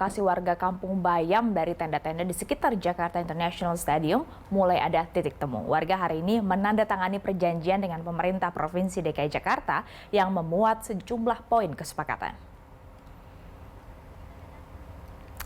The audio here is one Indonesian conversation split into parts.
Lokasi warga Kampung Bayam dari tenda-tenda di sekitar Jakarta International Stadium mulai ada titik temu. Warga hari ini menandatangani perjanjian dengan pemerintah Provinsi DKI Jakarta yang memuat sejumlah poin kesepakatan.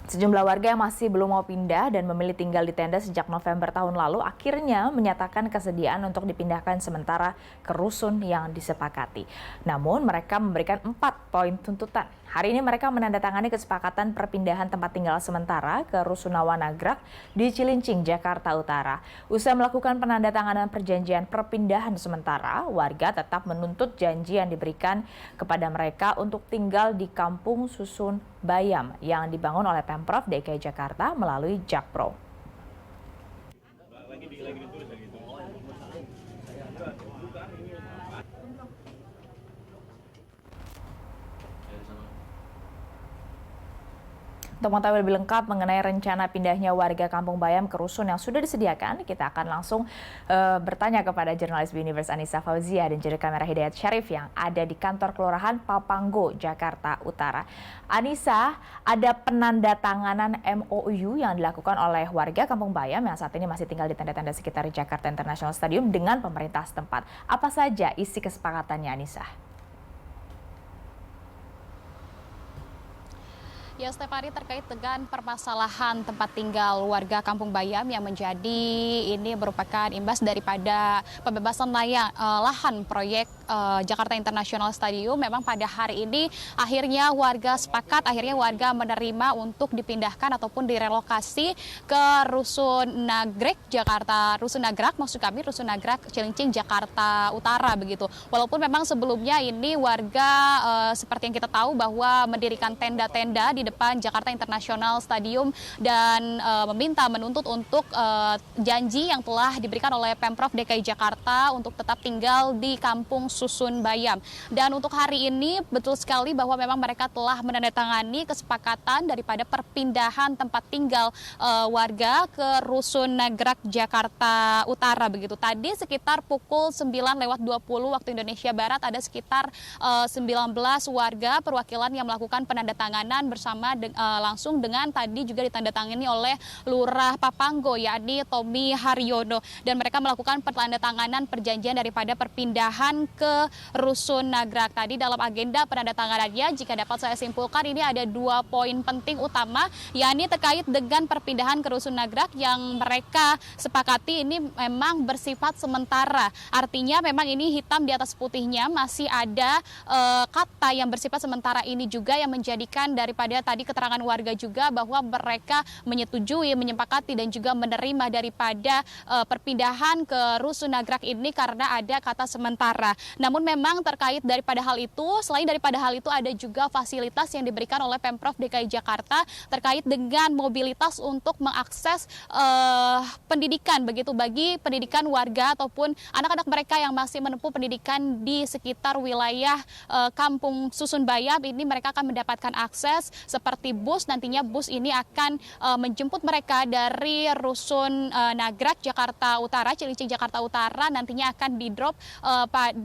Sejumlah warga yang masih belum mau pindah dan memilih tinggal di tenda sejak November tahun lalu akhirnya menyatakan kesediaan untuk dipindahkan sementara ke rusun yang disepakati. Namun mereka memberikan 4 poin tuntutan. Hari ini mereka menandatangani kesepakatan perpindahan tempat tinggal sementara ke Rusunawa Nagrak di Cilincing, Jakarta Utara. Usai melakukan penandatanganan perjanjian perpindahan sementara, warga tetap menuntut janji yang diberikan kepada mereka untuk tinggal di Kampung Susun Bayam yang dibangun oleh Pemprov DKI Jakarta melalui Jakpro. Untuk mengetahui lebih lengkap mengenai rencana pindahnya warga Kampung Bayam ke rusun yang sudah disediakan, kita akan langsung bertanya kepada jurnalis Universe Anissa Fauzia dan juru kamera Hidayat Syarif yang ada di kantor Kelurahan Papanggo, Jakarta Utara. Anissa, ada penandatanganan MOU yang dilakukan oleh warga Kampung Bayam yang saat ini masih tinggal di tenda-tenda sekitar Jakarta International Stadium dengan pemerintah setempat. Apa saja isi kesepakatannya, Anissa? Ya, Stefani, terkait dengan permasalahan tempat tinggal warga Kampung Bayam yang menjadi ini merupakan imbas daripada pembebasan lahan proyek Jakarta International Stadium. Memang pada hari ini akhirnya warga menerima untuk dipindahkan ataupun direlokasi ke Rusun Nagrek Jakarta, Rusun Nagrak Cilincing Jakarta Utara begitu. Walaupun memang sebelumnya ini warga seperti yang kita tahu bahwa mendirikan tenda-tenda di depan Jakarta International Stadium dan menuntut untuk janji yang telah diberikan oleh Pemprov DKI Jakarta untuk tetap tinggal di Kampung Susun Bayam. Dan untuk hari ini betul sekali bahwa memang mereka telah menandatangani kesepakatan daripada perpindahan tempat tinggal warga ke Rusun Nagrak Jakarta Utara begitu. Tadi sekitar pukul 9:20 waktu Indonesia Barat ada sekitar 19 warga perwakilan yang melakukan penandatanganan bersama langsung dengan tadi juga ditandatangani oleh Lurah Papanggo yakni Tommy Haryono, dan mereka melakukan penandatanganan perjanjian daripada perpindahan ke Rusun Nagrak. Tadi dalam agenda penandatanganannya jika dapat saya simpulkan ini ada 2 poin penting utama, yakni terkait dengan perpindahan ke Rusun Nagrak yang mereka sepakati ini memang bersifat sementara. Artinya memang ini hitam di atas putihnya masih ada kata yang bersifat sementara ini juga yang menjadikan daripada tadi keterangan warga juga bahwa mereka menyetujui, menyepakati dan juga menerima daripada perpindahan ke Rusun Nagrak ini karena ada kata sementara. Namun memang terkait daripada hal itu, selain daripada hal itu ada juga fasilitas yang diberikan oleh Pemprov DKI Jakarta terkait dengan mobilitas untuk mengakses pendidikan begitu bagi pendidikan warga ataupun anak-anak mereka yang masih menempuh pendidikan di sekitar wilayah Kampung Susun Bayam ini mereka akan mendapatkan akses seperti bus. Nantinya bus ini akan menjemput mereka dari Rusun Nagrak Jakarta Utara, Cilincing Jakarta Utara, nantinya akan di-drop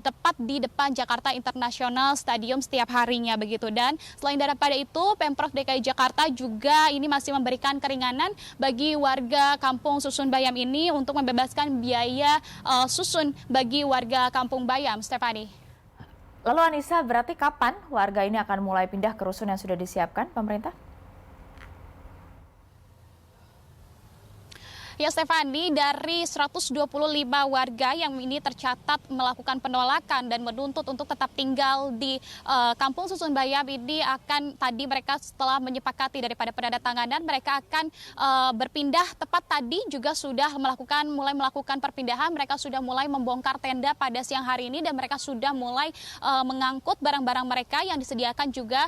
tepat di depan Jakarta International Stadium setiap harinya begitu. Dan selain daripada itu, Pemprov DKI Jakarta juga ini masih memberikan keringanan bagi warga Kampung Susun Bayam ini untuk membebaskan biaya susun bagi warga Kampung Bayam, Stefani. Lalu Anissa, berarti kapan warga ini akan mulai pindah ke rusun yang sudah disiapkan pemerintah? Ya, Stefani, dari 125 warga yang ini tercatat melakukan penolakan dan menuntut untuk tetap tinggal di Kampung Susun Bayam ini akan tadi mereka setelah menyepakati daripada penandatanganan mereka akan berpindah tepat tadi juga sudah mulai melakukan perpindahan. Mereka sudah mulai membongkar tenda pada siang hari ini dan mereka sudah mulai mengangkut barang-barang mereka yang disediakan juga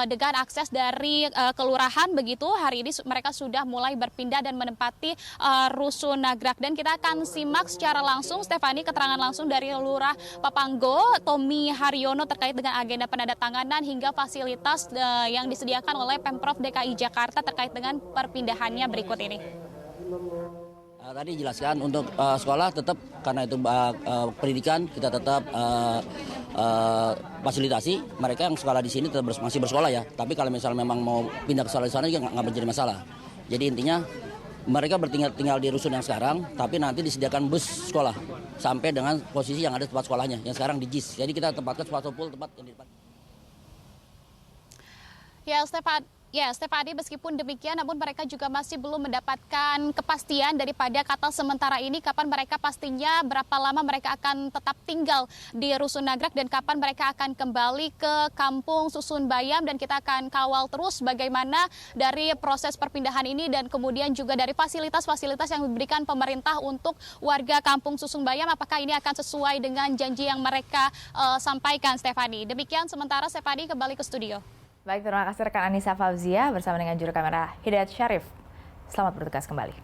dengan akses dari kelurahan begitu. Hari ini mereka sudah mulai berpindah dan menempati Rusun Nagrak, dan kita akan simak secara langsung Stefani keterangan langsung dari Lurah Papanggo Tommy Haryono terkait dengan agenda penandatanganan hingga fasilitas yang disediakan oleh Pemprov DKI Jakarta terkait dengan perpindahannya berikut ini. Tadi jelaskan untuk sekolah tetap karena itu pendidikan kita tetap fasilitasi mereka yang sekolah di sini tetap masih bersekolah ya. Tapi kalau misalnya memang mau pindah ke sekolah di sana juga nggak menjadi masalah. Jadi intinya mereka tinggal di rusun yang sekarang, tapi nanti disediakan bus sekolah sampai dengan posisi yang ada tempat sekolahnya yang sekarang di JIS. Jadi kita tempatkan suatu pool tempat yang di depan. Ya, Stefani, meskipun demikian, namun mereka juga masih belum mendapatkan kepastian daripada kata sementara ini, kapan mereka pastinya berapa lama mereka akan tetap tinggal di Rusun Nagrek dan kapan mereka akan kembali ke Kampung Susun Bayam, dan kita akan kawal terus bagaimana dari proses perpindahan ini dan kemudian juga dari fasilitas-fasilitas yang diberikan pemerintah untuk warga Kampung Susun Bayam, apakah ini akan sesuai dengan janji yang mereka sampaikan, Stefani. Demikian sementara, Stefani, kembali ke studio. Baik, terima kasih rekan Anissa Fauzia bersama dengan juru kamera Hidayat Syarif. Selamat bertugas kembali.